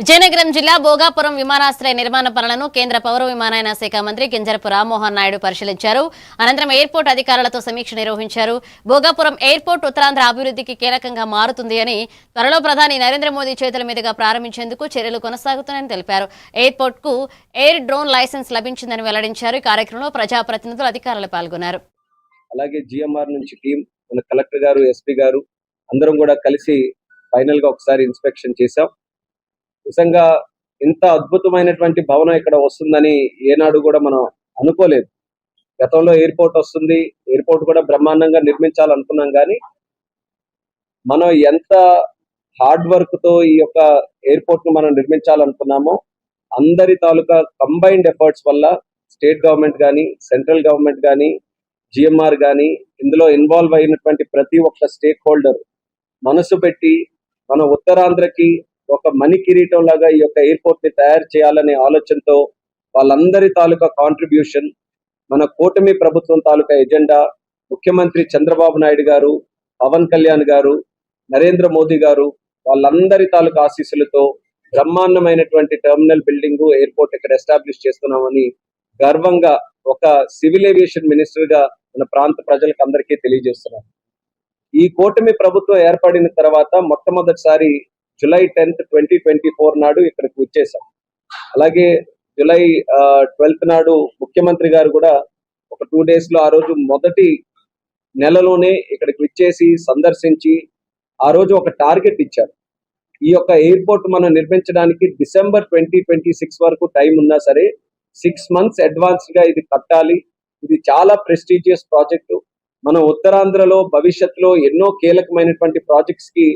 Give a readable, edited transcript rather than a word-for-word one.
విజయనగరం జిల్లా భోగాపురం విమానాశ్రయ నిర్మాణ పనులను కేంద్ర పౌర విమానయాన శాఖ మంత్రి కింజరపు రామ్మోహన్ నాయుడు పరిశీలించారు. అనంతరం ఎయిర్పోర్ట్ అధికారులతో సమీక్ష నిర్వహించారు. భోగాపురం ఎయిర్పోర్ట్ ఉత్తరాంధ్ర అభివృద్ధికి కీలకంగా మారుతుంది అని, త్వరలో ప్రధాని నరేంద్ర మోదీ చేతుల మీదుగా ప్రారంభించేందుకు చర్యలు కొనసాగుతున్నాయని తెలిపారు. ఎయిర్పోర్ట్ కు ఎయిర్ డ్రోన్ లైసెన్స్ లభించిందని వెల్లడించారు. ఈ కార్యక్రమంలో ప్రజాప్రతినిధులు, అధికారులు పాల్గొన్నారు. అలాగే జిఎంఆర్ నుంచి టీం, మన కలెక్టర్ గారు, ఎస్పీ గారు అందరం కూడా కలిసి ఫైనల్ గా ఒకసారి ఇన్స్పెక్షన్ చేశాం. నిజంగా ఇంత అద్భుతమైనటువంటి భవనం ఇక్కడ వస్తుందని ఏనాడు కూడా మనం అనుకోలేదు. గతంలో ఎయిర్పోర్ట్ వస్తుంది, ఎయిర్పోర్ట్ కూడా బ్రహ్మాండంగా నిర్మించాలనుకున్నాం, కానీ మనం ఎంత హార్డ్ వర్క్ తో ఈ యొక్క ఎయిర్పోర్ట్ ను మనం నిర్మించాలనుకున్నామో అందరి తాలూకా కంబైన్డ్ ఎఫర్ట్స్ వల్ల స్టేట్ గవర్నమెంట్ కానీ, సెంట్రల్ గవర్నమెంట్ కానీ, జిఎంఆర్ కానీ, ఇందులో ఇన్వాల్వ్ అయినటువంటి ప్రతి ఒక్క స్టేక్ హోల్డర్ మనసు పెట్టి మన ఉత్తరాంధ్రకి ఒక మణి కిరీటం లాగా ఈ యొక్క ఎయిర్పోర్ట్ ని తయారు చేయాలనే ఆలోచనతో వాళ్ళందరి తాలూకా కాంట్రిబ్యూషన్, మన కూటమి ప్రభుత్వం తాలూకా ఎజెండా, ముఖ్యమంత్రి చంద్రబాబు నాయుడు గారు, పవన్ కళ్యాణ్ గారు, నరేంద్ర మోదీ గారు వాళ్ళందరి తాలూకా ఆశీస్సులతో బ్రహ్మాండమైనటువంటి టెర్మినల్ బిల్డింగ్, ఎయిర్పోర్ట్ ఇక్కడ ఎస్టాబ్లిష్ చేస్తున్నామని గర్వంగా ఒక సివిల్ ఏవియేషన్ మినిస్టర్ గా మన ప్రాంత ప్రజలకు అందరికీ తెలియజేస్తున్నాం. ఈ కూటమి ప్రభుత్వం ఏర్పడిన తర్వాత మొట్టమొదటిసారి జూలై 10, 2024 నాడు ఇక్కడికి వచ్చేసాం. అలాగే జూలై 12 నాడు ముఖ్యమంత్రి గారు కూడా ఒక 2 days లో, ఆ రోజు మొదటి నెలలోనే ఇక్కడికి వచ్చేసి సందర్శించి ఆ రోజు ఒక టార్గెట్ ఇచ్చారు. ఈ యొక్క ఎయిర్పోర్ట్ మనం నిర్మించడానికి డిసెంబర్ 2026 వరకు టైం ఉన్నా సరే 6 months అడ్వాన్స్ గా ఇది కట్టాలి. ఇది చాలా ప్రెస్టీజియస్ ప్రాజెక్టు. మన ఉత్తరాంధ్రలో భవిష్యత్తులో ఎన్నో కీలకమైనటువంటి ప్రాజెక్ట్స్ కి